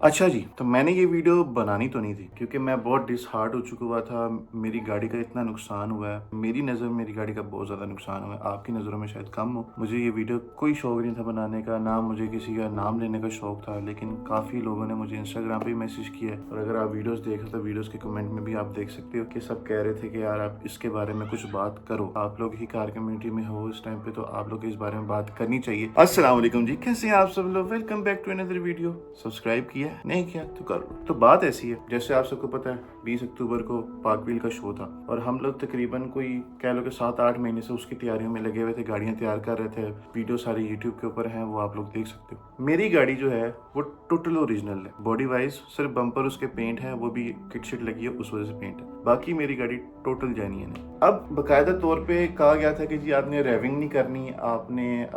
अच्छा जी, तो मैंने ये वीडियो बनानी तो नहीं थी क्योंकि मैं बहुत डिसहार्ट हो चुका हुआ था। मेरी गाड़ी का इतना नुकसान हुआ है, मेरी नज़र में मेरी गाड़ी का बहुत ज़्यादा नुकसान हुआ है, आपकी नज़रों में शायद कम हो। मुझे ये वीडियो कोई शौक नहीं था बनाने का, ना मुझे किसी का नाम लेने का शौक था, लेकिन काफ़ी लोगों ने मुझे इंस्टाग्राम पे मैसेज किया है। और अगर आप वीडियोज़ देख रहे हो तो वीडियोज़ के कमेंट में भी आप देख सकते हो कि सब कह रहे थे कि यार आप इसके बारे में कुछ बात करो। आप लोग ही कार कम्युनिटी में हो इस टाइम पे, तो आप लोग इस बारे में बात करनी चाहिए। अस्सलाम वालेकुम जी, कैसे हैं आप सब लोग? Welcome back to another video. Subscribe किया नहीं किया तो कर लो। तो बात ऐसी है, जैसे आप सबको पता है 20 अक्टूबर को पाक व्हील का शो था और हम लोग तकरीबन कोई कह लो कि 7-8 महीने से उसकी तैयारियों में लगे हुए थे, गाड़ियां तैयार कर रहे थे। वीडियो सारी यूट्यूब के ऊपर हैं, वो आप लोग देख सकते हो। मेरी गाड़ी जो है वो टोटल ओरिजिनल है, बॉडी वाइज सिर्फ बम्पर उसके पेंट है, वो भी किट शिट लगी है उस वजह से पेंट है, बाकी मेरी गाड़ी टोटल जेन्युइन है। अब बकायदा तौर पे कहा गया था कि जी आपने रेविंग नहीं करनी, आपने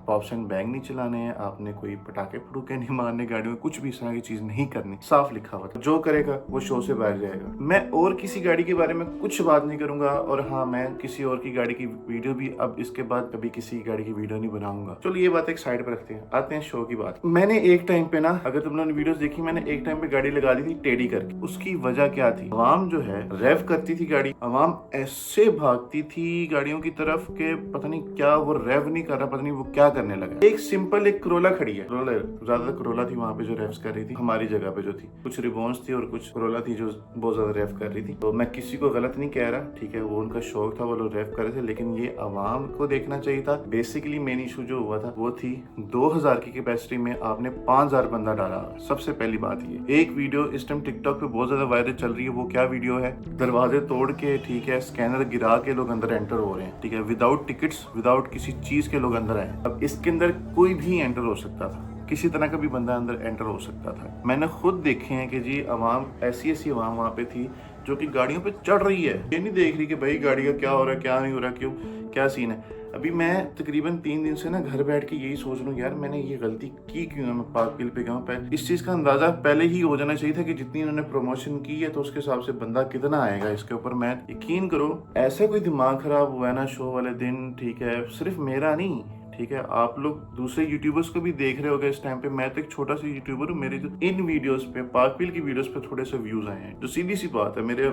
पॉप्स एंड बैंग नहीं चलाने हैं, आपने कोई पटाखे फटूके नहीं मारने गाड़ी में, कुछ भी इस तरह की चीज नहीं करनी। साफ लिखा हुआ था, जो करेगा वो शो से बाहर जाएगा। मैं और किसी गाड़ी के बारे में कुछ बात नहीं करूंगा, और हाँ, मैं किसी और की गाड़ी की वीडियो भी अब इसके बाद कभी किसी की गाड़ी की वीडियो नहीं बनाऊंगा। चलो ये बात एक साइड पर रखते हैं, आते हैं शो की बात। मैंने एक टाइम पे ना, अगर तुम लोगों ने वीडियोस देखी, मैंने एक टाइम पे गाड़ी लगा दी थी टेढ़ी करके। उसकी वजह क्या थी? अवाम जो है रेव करती थी गाड़ी, अवाम ऐसे भागती थी गाड़ियों की तरफ के पता नहीं क्या वो रेव नहीं कर रहा, पता नहीं वो क्या करने लगा। एक सिंपल एक करोला खड़ी है, करोला ज्यादा करोला थी वहां पे जो रेव्स कर रही थी, हमारी जगह पे जो थी। कुछ रिबॉन्स थी और कुछ करोला थी जो बहुत ज्यादा रेव कर रही थी। तो मैं किसी को गलत नहीं कह रहा, ठीक है, वो उनका शौक था, वो लोग रेव कर रहे थे, लेकिन ये अवाम को देखना चाहिए था। बेसिकली मेन इशू जो हुआ था वो थी 2000 की कैपेसिटी में आपने 5000 बंदा डाला। सबसे पहली बात ये एक वीडियो इस टाइम टिकटॉक पे बहुत ज्यादा वायरल चल रही है। वो क्या वीडियो है? दरवाजे तोड़ के, ठीक है, स्कैनर गिरा के लोग अंदर एंटर हो रहे हैं, ठीक है, विदाउट टिकट्स, विदाउट किसी चीज के लोग अंदर आए। अब इसके अंदर कोई भी एंटर हो सकता था, किसी तरह का भी बंदा अंदर एंटर हो सकता था। मैंने खुद देखे हैं कि जी अवाम ऐसी अवाम वहां पे थी जो कि गाड़ियों पे चढ़ रही है, ये नहीं देख रही कि भाई गाड़ी का क्या हो रहा है, क्या नहीं हो रहा, क्यों, क्या सीन है। अभी मैं तकरीबन 3 दिन से ना घर बैठ के यही सोच रहा हूँ, यार मैंने ये गलती की क्यों है, मैं पाक व्हील पे गया हूँ। इस चीज का अंदाजा पहले ही हो जाना चाहिए था कि जितनी उन्होंने प्रमोशन की है तो उसके हिसाब से बंदा कितना आएगा इसके ऊपर। मैं यकीन करो, ऐसा कोई दिमाग खराब हुआ है ना शो वाले दिन, ठीक है, सिर्फ मेरा नहीं, ठीक है, आप लोग दूसरे यूट्यूबर्स को भी देख रहे होगे इस टाइम पे। मैं तो एक छोटा सा यूट्यूबर हूँ, मेरे जो इन वीडियोस पे, पाक व्हील की वीडियोस पे थोड़े से व्यूज आए हैं, जो सीधी सी बात है। मेरे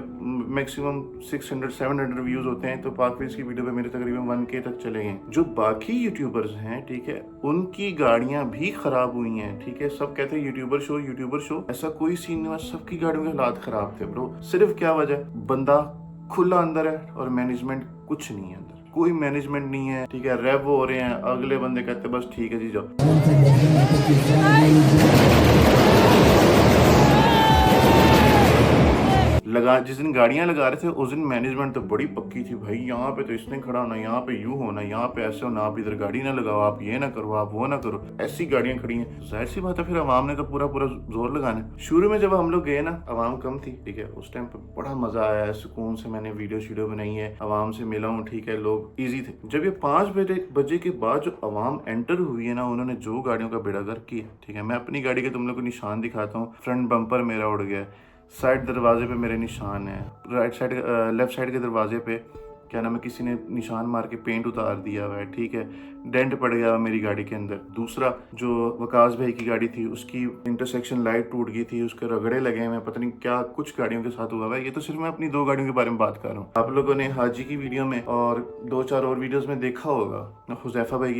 मैक्सिमम 600-700 व्यूज होते हैं, तो पाक व्हील्स की वीडियो पे मेरे तकरीबन 1K तक चले गए। जो बाकी यूट्यूबर्स हैं, ठीक है, उनकी गाड़ियां भी खराब हुई हैं, ठीक है। सब कहते हैं यूट्यूबर शो, यूट्यूबर शो, ऐसा कोई सीन नहीं हुआ, सबकी गाड़ियों के हालात खराब थे ब्रो। सिर्फ क्या वजह? बंदा खुला अंदर है और मैनेजमेंट कुछ नहीं है अंदर, कोई मैनेजमेंट नहीं है, ठीक है। रैब हो रहे हैं, अगले बंदे कहते बस ठीक है जी जाओ। लगा जिस दिन गाड़ियां लगा रहे थे उस दिन मैनेजमेंट तो बड़ी पक्की थी, भाई यहाँ पे तो इसने खड़ा होना, यहाँ पे यूं होना, यहाँ पे ऐसे होना, आप इधर गाड़ी ना लगाओ, आप ये ना करो, आप वो ना करो। ऐसी गाड़ियां खड़ी हैं, जाहिर सी बात है फिर अवाम ने तो पूरा पूरा जोर लगाना। शुरू में जब हम लोग गए ना, अवाम कम थी, ठीक है, उस टाइम पे बड़ा मजा आया है, सुकून से मैंने वीडियो बनाई है, अवाम से मिला हूँ, ठीक है, लोग ईजी थे। जब ये 5 बजे के बाद जो अवाम एंटर हुई है ना, उन्होंने जो गाड़ियों का बेड़ागर किया, ठीक है। मैं अपनी गाड़ी के तुम लोग को निशान दिखाता हूँ। फ्रंट बम्पर मेरा उड़ गया, साइड दरवाजे पे मेरे निशान है, राइट साइड लेफ्ट साइड के दरवाजे पे क्या नाम है, किसी ने निशान मार के पेंट उतार दिया हुआ है, ठीक है, डेंट पड़ गया मेरी गाड़ी के अंदर। दूसरा, जो वकास भाई की गाड़ी थी उसकी इंटरसेक्शन लाइट टूट गई थी, उसके रगड़े लगे हैं, पता नहीं क्या कुछ गाड़ियों के साथ हुआ है। ये तो सिर्फ मैं अपनी 2 गाड़ियों के बारे में बात कर रहा हूँ। आप लोगों ने हाजी की वीडियो में और 2-4 और वीडियोस में देखा होगा, हुजैफा भाई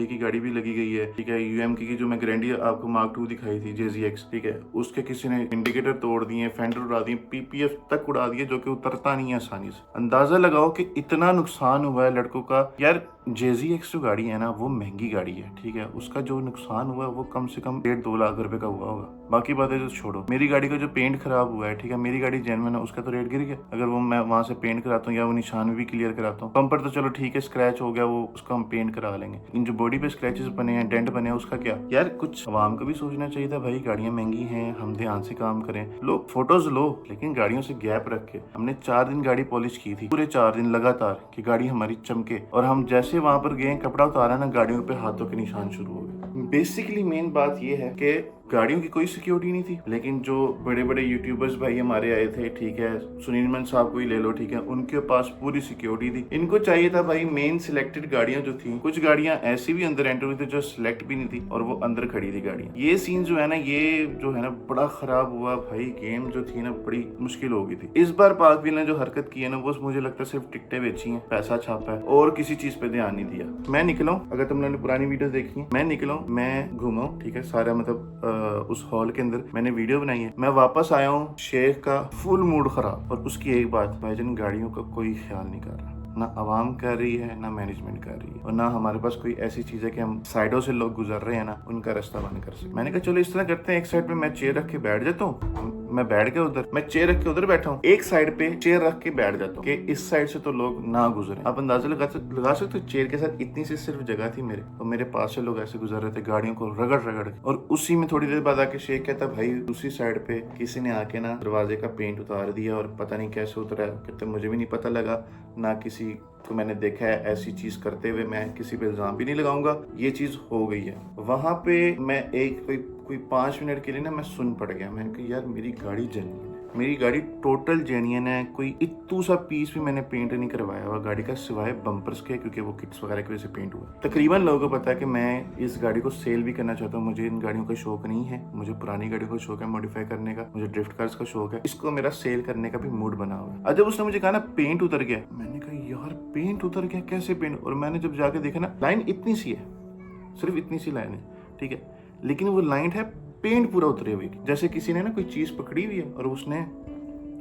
की गाड़ी भी लगी गई है, ठीक है। यूएम की जो मैं ग्रैंडी आपको मार्क 2 दिखाई थी JZX, ठीक है, उसके किसी ने इंडिकेटर तोड़ दिए, फेंडर उड़ा दिए, PPF तक उड़ा दिए, जो कि उतरता नहीं है आसानी से। अंदाजा लगाओ कि इतना नुकसान हुआ है लड़कों का। यार JZX जो गाड़ी है ना, वो महंगी गाड़ी है, ठीक है, उसका जो नुकसान हुआ है वो कम से कम 1.5-2 लाख रुपए का हुआ होगा। बाकी बातें तो छोड़ो, मेरी गाड़ी का जो पेंट खराब हुआ है, ठीक है, मेरी गाड़ी जेन्युइन है, उसका तो रेट गिर गया। अगर वो मैं वहां से पेंट कराता हूँ या वो निशान भी क्लियर कराता हूँ, बम्पर तो चलो ठीक है, स्क्रैच हो गया, वो उसका हम पेंट करा लेंगे। इन जो बॉडी पे स्क्रैचेस बने हैं, डेंट बने हैं, उसका क्या? यार कुछ आवाम को भी सोचना चाहिए था, भाई गाड़ियां महंगी हैं, हम ध्यान से काम करें। लो फोटोज लो, लेकिन गाड़ियों से गैप रख के। हमने 4 दिन गाड़ी पॉलिश की थी, पूरे 4 दिन लगातार, कि गाड़ी हमारी चमके, और हम जैसे वहां पर गए, कपड़ा उतारा ना, गाड़ियों पे हाथों के निशान शुरू हो गए। बेसिकली मेन बात ये है कि गाड़ियों की कोई सिक्योरिटी नहीं थी। लेकिन जो बड़े बड़े यूट्यूबर्स भाई हमारे आए थे, ठीक है, सुनील मन साहब को ही ले लो, ठीक है, उनके पास पूरी सिक्योरिटी थी। इनको चाहिए था भाई मेन सिलेक्टेड गाड़ियां जो थी, कुछ गाड़ियां ऐसी भी अंदर एंटर हुई थी जो सिलेक्ट भी नहीं थी और वो अंदर खड़ी थी गाड़ियां। ये सीन जो है ना, ये जो है ना बड़ा खराब हुआ भाई। गेम जो थी ना बड़ी मुश्किल हो गई थी। इस बार पाकविल ने जो हरकत की है ना, वो मुझे लगता है सिर्फ टिकटें बेची हैं, पैसा छापा है और किसी चीज पे ध्यान नहीं दिया। मैं निकला हूं, अगर तुम लोगों ने पुरानी वीडियो देखी है, मैं निकला हूं, मैं घूमा हूं, ठीक है, सारा मतलब उस हॉल के अंदर मैंने वीडियो बनाई है। मैं वापस आया हूँ, शेख का फुल मूड खराब। और उसकी एक बात, भाईजान गाड़ियों का कोई ख्याल नहीं कर रहा, ना आवाम कर रही है, ना मैनेजमेंट कर रही है, और ना हमारे पास कोई ऐसी चीज है कि हम साइडों से लोग गुजर रहे हैं ना, उनका रास्ता बंद कर सके। मैंने कहा चलो इस तरह करते हैं, एक साइड पे मैं चेयर रख के बैठ जाता हूँ, मैं बैठ के उधर, मैं चेयर रख के उधर बैठा हूँ, एक साइड पे चेयर रख के बैठ जाता हूँ कि इस साइड से तो लोग ना गुजरे। आप अंदाजा लगा सकते हो, चेयर के साथ इतनी सी सिर्फ जगह थी मेरे, और मेरे पास से लोग ऐसे गुजर रहे थे गाड़ियों को रगड़ रगड़ के। और उसी में थोड़ी देर बाद आके शेख कहता, भाई दूसरी साइड पे किसी ने आके ना दरवाजे का पेंट उतार दिया, और पता नहीं कैसे उतरा, कहते मुझे भी नहीं पता लगा, ना किसी को मैंने देखा है ऐसी चीज करते हुए, मैं किसी पे इल्जाम भी नहीं लगाऊंगा, ये चीज हो गई है। वहां पे मैं कोई 5 मिनट के लिए ना मैं सुन पड़ गया। मैंने कहा यार मेरी गाड़ी जेन्युइन है, मेरी गाड़ी टोटल जेन्युइन है, कोई इत्तू सा पीस भी मैंने पेंट नहीं करवाया हुआ गाड़ी का, सिवाय बम्पर्स के, क्योंकि वो किट्स वगैरह की वजह से पेंट हुआ। तकरीबन लोगों को पता है कि मैं इस गाड़ी को सेल भी करना चाहता हूँ, मुझे इन गाड़ियों का शौक नहीं है, मुझे पुरानी गाड़ियों का शौक है मॉडिफाई करने का, मुझे ड्रिफ्ट कार्स का शौक है, इसको मेरा सेल करने का भी मूड बना हुआ है। अब जब उसने मुझे कहा ना पेंट उतर गया, मैंने कहा यार पेंट उतर गया, कैसे पेंट? और मैंने जब जाके देखा ना, लाइन इतनी सी है, सिर्फ इतनी सी लाइन है, ठीक है, लेकिन वो लाइन है पेंट पूरा उतरे हुए, जैसे किसी ने ना कोई चीज पकड़ी हुई है और उसने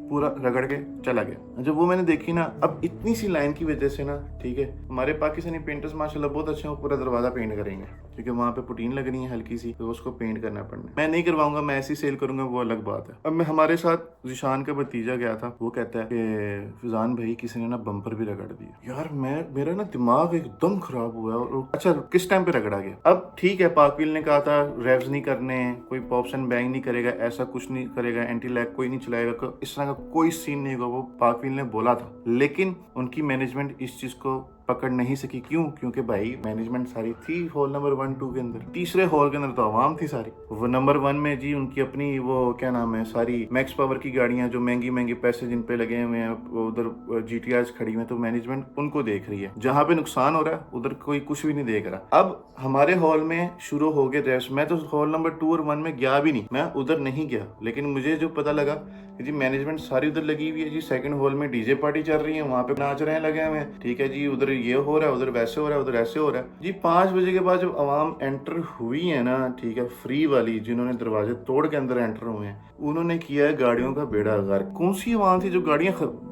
पूरा रगड़ के चला गया। जब वो मैंने देखी ना, अब इतनी सी लाइन की वजह से ना, ठीक है, हमारे पाकिस्तानी पेंटर्स माशाल्लाह बहुत अच्छे हैं, पूरा दरवाजा पेंट करेंगे, क्योंकि वहां पे पुटीन लगनी है हल्की सी, तो उसको पेंट करना पड़ना। मैं नहीं करवाऊंगा, मैं ऐसी सेल करूंगा, वो अलग बात है। अब मैं, हमारे साथ जिशान का भतीजा गया था, वो कहता है कि फिजान भाई किसी ने ना बम्पर भी रगड़ दिया। यार मेरा ना दिमाग एकदम खराब हुआ। और अच्छा किस टाइम पे रगड़ा गया? अब ठीक है, पाकविल ने कहा था रेव्स नहीं करने, कोई पॉप्स एंड बैंग नहीं करेगा, ऐसा कुछ नहीं करेगा, एंटी लैग कोई नहीं चलाएगा, इस तरह का कोई सीन नहीं होगा, वो पाकविल ने बोला था। लेकिन उनकी मैनेजमेंट इस चीज को पकड़ नहीं सकी। क्यों? क्योंकि भाई मैनेजमेंट सारी थी हॉल नंबर 1, 2 के अंदर, तीसरे हॉल के अंदर तो आवाम थी सारी। वो नंबर 1 में जी उनकी अपनी वो क्या नाम है, सारी मैक्स पावर की गाड़ियां जो महंगी पैसे जिन पे लगे हुए हैं, उधर GTRs खड़ी हुई हैं, तो मैनेजमेंट उनको देख रही है। जहां पे नुकसान हो रहा है उधर कोई कुछ भी नहीं देख रहा। अब हमारे हॉल में शुरू हो गए रेस्ट। मैं तो हॉल नंबर 2 और 1 में गया भी नहीं, मैं उधर नहीं गया। लेकिन मुझे जो पता लगा कि जी मैनेजमेंट सारी उधर लगी हुई है जी, सेकंड हॉल में डीजे पार्टी चल रही है, वहां पे नाच रहे हैं लगे हुए हैं, ठीक है जी, उधर ये हो रहा है, उधर वैसे हो रहा है, उधर ऐसे हो रहा है जी। 5 बजे के बाद जब आवाम एंटर हुई है ना, ठीक है, फ्री वाली, जिन्होंने दरवाजे तोड़ के अंदर एंटर हुए हैं, उन्होंने किया है गाड़ियों का बेड़ा गर्क। कौन सी आवाम थी जो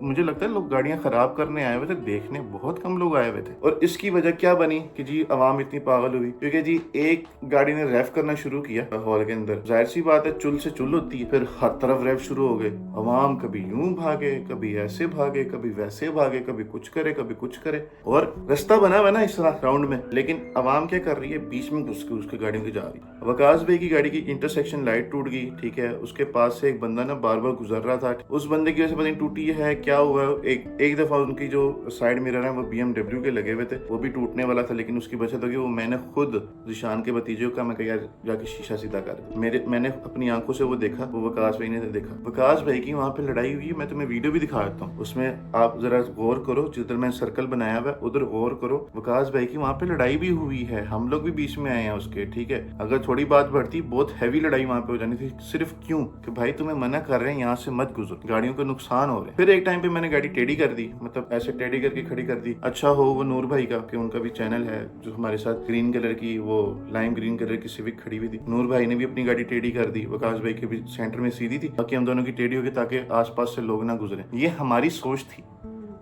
मुझे लगता है लोग गाड़ियां खराब करने आए हुए थे, देखने बहुत कम लोग आए हुए थे। और इसकी वजह क्या बनी कि जी आवाम इतनी पागल हुई, क्योंकि जी एक गाड़ी ने रेफ करना शुरू किया हॉल के अंदर, जाहिर सी बात है चुल से चुल होती है, फिर हर तरफ रेफ शुरू हो गए। आवाम कभी यूं भागे, कभी ऐसे भागे, कभी वैसे भागे, कभी कुछ करे, कभी कुछ करे, और रास्ता बना हुआ ना इस तरह राउंड में, लेकिन आवाम क्या कर रही है, बीच में घुस के उसकी गाड़ियों की जा रही है। वकास भाई की गाड़ी की इंटरसेक्शन लाइट टूट गई, ठीक है, उसके पास से एक बंदा ना बार बार गुजर रहा था, उस बंदे की वजह से पता नहीं टूटी है क्या हुआ। एक दफा उनकी जो साइड मिरर है वो BMW के लगे हुए थे, वो भी टूटने वाला था, लेकिन उसकी बचत होगी। वो मैंने खुद जिशान के भतीजे का मैं यार जाके शीशा सीधा कर, मैंने अपनी आंखों से वो देखा, वो वकास भाई ने देखा। वकास भाई की वहां पे लड़ाई हुई है, मैं तुम्हें वीडियो भी दिखा देता हूँ, उसमें आप जरा गौर करो, जिधर मैं सर्कल बनाया हुआ है उधर गौर करो। वकास भाई की वहां पे लड़ाई भी हुई है, हम लोग भी बीच में आए हैं उसके, ठीक है। अगर थोड़ी बात बढ़ती बहुत हैवी लड़ाई वहां पे हो जानी थी, सिर्फ क्यों कि भाई तुम्हें मना कर रहे हैं यहाँ से मत गुजरो, गाड़ियों को नुकसान हो रहे हैं। फिर एक टाइम पे मैंने गाड़ी टेढ़ी कर दी, मतलब ऐसे टेढ़ी करके खड़ी कर दी। अच्छा हो वो नूर भाई का, कि उनका भी चैनल है, जो हमारे साथ ग्रीन कलर की, वो लाइम ग्रीन कलर की सिविक खड़ी हुई थी, नूर भाई ने भी अपनी गाड़ी टेढ़ी कर दी, वकास भाई के भी सेंटर में सीधी थी, बाकी हम दोनों की टेढ़ी होगी ताकि आसपास से लोग ना गुजरे। ये हमारी सोच थी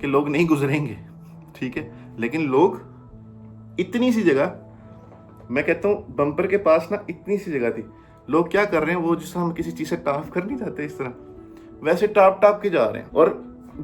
कि लोग नहीं गुजरेंगे, ठीक है, लेकिन लोग इतनी सी जगह, मैं कहता हूँ बम्पर के पास ना इतनी सी जगह थी, लोग क्या कर रहे हैं, वो जिस तरह हम किसी चीज से टाप कर नहीं जाते इस तरह, वैसे टाप के जा रहे हैं। और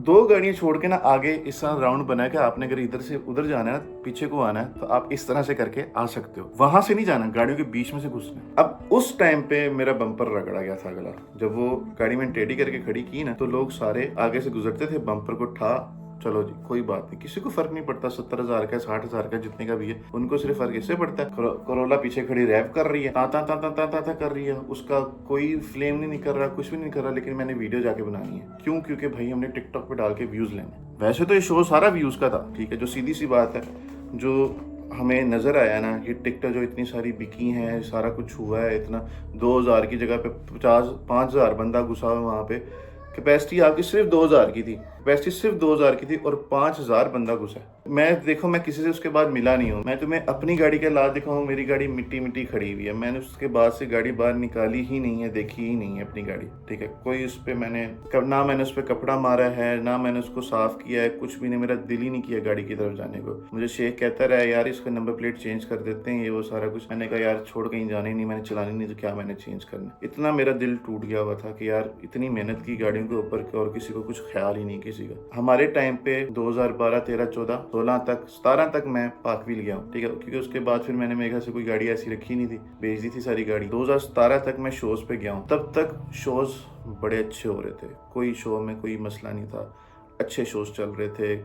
2 गाड़ियां छोड़ के ना आगे इस तरह राउंड बना के आपने अगर इधर से उधर जाना है, पीछे को आना है, तो आप इस तरह से करके आ सकते हो, वहां से नहीं जाना, गाड़ियों के बीच में से घुसना। अब उस टाइम पे मेरा बम्पर रगड़ा गया था अगला, जब वो गाड़ी में टेढ़ी करके खड़ी की ना, तो लोग सारे आगे से गुजरते थे, बम्पर को ठा चलो जी कोई बात नहीं, किसी को फर्क नहीं पड़ता 70,000 का 60,000 का जितने का भी है, उनको सिर्फ फर्क इससे पड़ता है करोला पीछे खड़ी रैप कर रही है, ता ता ता ता ता ता ता कर रही है, उसका कोई फ्लेम नहीं कर रहा, कुछ भी नहीं कर रहा, लेकिन मैंने वीडियो जाके बनानी है। क्यों? क्योंकि भाई हमने टिकटॉक पे डाल के व्यूज लेने। वैसे तो ये शो सारा व्यूज का था, ठीक है, जो सीधी सी बात है, जो हमें नज़र आया ना कि टिकटॉक जो इतनी सारी बिकी हैं, सारा कुछ हुआ है, इतना 2,000 की जगह पे 5,000 बंदा घुसा हुआ वहाँ पे, कैपेसिटी आपकी सिर्फ 2,000 की थी, कैपेसिटी सिर्फ 2,000 की थी और 5,000 बंदा घुसा। मैं देखो, मैं किसी से उसके बाद मिला नहीं हूँ, मैं तुम्हें अपनी गाड़ी का ला दिखाऊँ, मेरी गाड़ी मिट्टी मिट्टी खड़ी हुई है, मैंने उसके बाद से गाड़ी बाहर निकाली ही नहीं है, देखी ही नहीं है अपनी गाड़ी, ठीक है। कोई उस पर ना मैंने उस पर कपड़ा मारा है, ना मैंने उसको साफ किया है, कुछ भी नहीं, मेरा दिल ही नहीं किया गाड़ी की तरफ जाने को। मुझे शेख कहता रहा यार इसका नंबर प्लेट चेंज कर देते हैं, ये वो सारा कुछ। मैंने कहा यार छोड़ कहीं जाने नहीं, मैंने चलानी नहीं तो क्या मैंने चेंज करना। इतना मेरा दिल टूट गया हुआ था कि यार इतनी मेहनत की गाड़ियों के ऊपर और किसी को कुछ ख्याल ही नहीं किसी का। हमारे टाइम पे 2012, 13, 14, 16 तक 17 तक मैं पाकविल गया हूँ, ठीक है, क्योंकि उसके बाद फिर मैंने मेरे घर से कोई गाड़ी ऐसी रखी नहीं थी, बेच दी थी सारी गाड़ी। 2017 तक मैं शोज पे गया हूँ, तब तक शोज बड़े अच्छे हो रहे थे, कोई शो में कोई मसला नहीं था, अच्छे शोज चल रहे थे,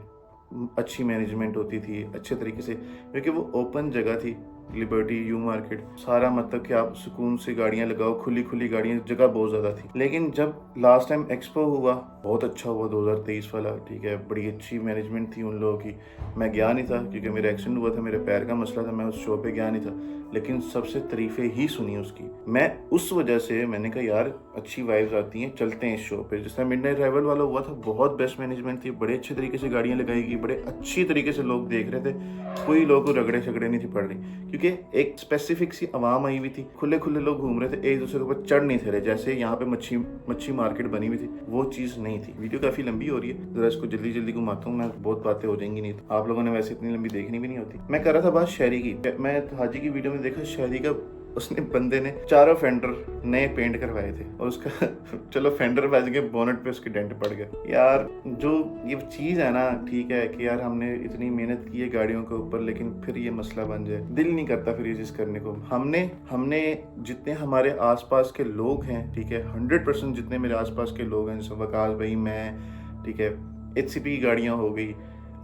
अच्छी मैनेजमेंट होती थी अच्छे तरीके से, क्योंकि वो ओपन जगह थी, लिबर्टी यू मार्केट, सारा मतलब कि आप सुकून से गाड़ियां लगाओ, खुली खुली गाड़ियां, जगह बहुत ज़्यादा थी। लेकिन जब लास्ट टाइम एक्सपो हुआ, बहुत अच्छा हुआ 2023 वाला, ठीक है, बड़ी अच्छी मैनेजमेंट थी उन लोगों की। मैं गया नहीं था क्योंकि मेरा एक्सीडेंट हुआ था, मेरे पैर का मसला था, मैं उस शो पे गया नहीं था, लेकिन सबसे तारीफें ही सुनी उसकी। मैं उस वजह से मैंने कहा यार अच्छी वाइब्स आती हैं, चलते हैं इस शो पे। जिस तरह मिडनाइट राइवल वाला हुआ था, बहुत बेस्ट मैनेजमेंट थी, बड़े अच्छे तरीके से गाड़ियाँ लगाई गई, बड़े अच्छी तरीके से लोग देख रहे थे, कोई लोग को रगड़े शगड़े नहीं थी पड़ रही, क्योंकि एक स्पेसिफिक सी आवाम आई हुई थी, खुले खुले लोग घूम रहे थे, एक दूसरे के ऊपर चढ़ नहीं थे रहे, जैसे यहाँ पे मच्छी मार्केट बनी हुई थी, वो चीज़ नहीं थी। वीडियो काफ़ी लंबी हो रही है, जरा इसको जल्दी जल्दी घुमाता हूँ मैं, बहुत बातें हो जाएंगी, नहीं तो आप लोगों ने वैसे इतनी लंबी देखनी भी नहीं होती। मैं कर रहा था बात शहरी की। मैं हाजी की वीडियो में देखा शहरी का, उसने बंदे ने चारों फेंडर नए पेंट करवाए थे और उसका चलो फेंडर बच गए, बोनट पे उसके डेंट पड़ गए। यार जो ये चीज़ है ना, ठीक है कि यार हमने इतनी मेहनत की है गाड़ियों के ऊपर, लेकिन फिर ये मसला बन जाए, दिल नहीं करता फिर ये चीज़ करने को। हमने जितने हमारे आसपास के लोग हैं, ठीक है, 100% जितने मेरे आसपास के लोग हैं, जैसे वकास भाई, मैं, ठीक है, HCP गाड़ियाँ हो गई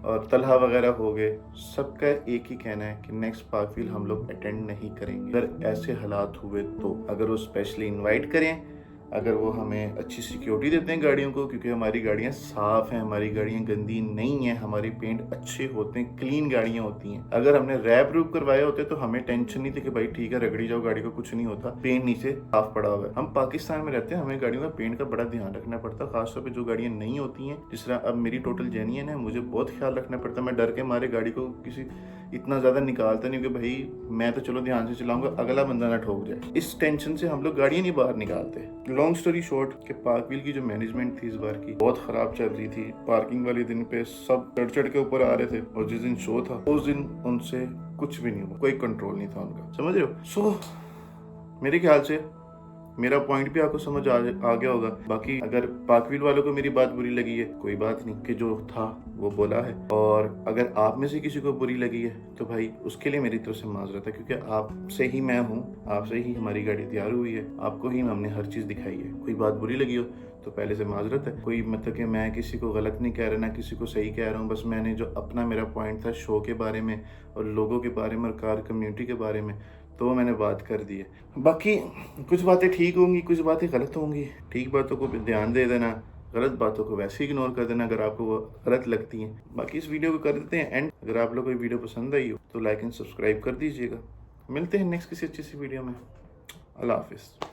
और तलहा वगैरह हो गए, सबका एक ही कहना है कि नेक्स्ट पाकविल हम लोग अटेंड नहीं करेंगे। अगर ऐसे हालात हुए तो अगर वो स्पेशली इनवाइट करें, अगर वो हमें अच्छी सिक्योरिटी देते हैं गाड़ियों को, क्योंकि हमारी गाड़ियाँ साफ़ हैं, हमारी गाड़ियाँ गंदी नहीं हैं, हमारे पेंट अच्छे होते हैं, क्लीन गाड़ियाँ होती हैं। अगर हमने रैप रूप करवाए होते तो हमें टेंशन नहीं थी कि भाई ठीक है रगड़ी जाओ, गाड़ी को कुछ नहीं होता, पेंट नीचे साफ पड़ा हुआ है। हम पाकिस्तान में रहते हैं, हमें गाड़ियों का पेंट का बड़ा ध्यान रखना पड़ता है, खासतौर पर जो गाड़ियाँ नहीं होती हैं, जिस तरह अब मेरी टोटल जेन्युइन है, मुझे बहुत ख्याल रखना पड़ता है। मैं डर के मारे गाड़ी को किसी इतना ज़्यादा निकालता नहीं कि भाई मैं तो चलो ध्यान से चलाऊंगा, अगला बंदा ना ठोक जाए, इस टेंशन से हम लोग गाड़ियाँ नहीं बाहर निकालते। लॉन्ग स्टोरी शॉर्ट कि पाकविल की जो मैनेजमेंट थी इस बार की बहुत ख़राब चल रही थी। पार्किंग वाले दिन पे सब चढ़ के ऊपर आ रहे थे और जिस दिन शो था उस दिन उनसे कुछ भी नहीं हुआ, कोई कंट्रोल नहीं था उनका, समझ रहे हो। सो मेरे ख्याल से मेरा पॉइंट भी आपको समझ आ गया होगा। बाकी अगर पाकविल वालों को मेरी बात बुरी लगी है, कोई बात नहीं, कि जो था वो बोला है, और अगर आप में से किसी को बुरी लगी है तो भाई उसके लिए मेरी तरफ से माजरत है, क्योंकि आपसे ही मैं हूँ, आपसे ही हमारी गाड़ी तैयार हुई है, आपको ही हमने हर चीज़ दिखाई है। कोई बात बुरी लगी हो तो पहले से माजरत है। कोई मतलब कि मैं किसी को गलत नहीं कह रहा, ना किसी को सही कह रहा हूँ, बस मैंने जो अपना मेरा पॉइंट था शो के बारे में और लोगों के बारे में और कार कम्युनिटी के बारे में, तो मैंने बात कर दी है। बाकी कुछ बातें ठीक होंगी, कुछ बातें गलत होंगी, ठीक बातों को भी ध्यान दे देना, गलत बातों को वैसे ही इग्नोर कर देना अगर आपको वो गलत लगती हैं। बाकी इस वीडियो को कर देते हैं एंड। अगर आप लोग को ये वीडियो पसंद आई हो तो लाइक एंड सब्सक्राइब कर दीजिएगा। मिलते हैं नेक्स्ट किसी अच्छी सी वीडियो में। अल्लाह हाफिज़।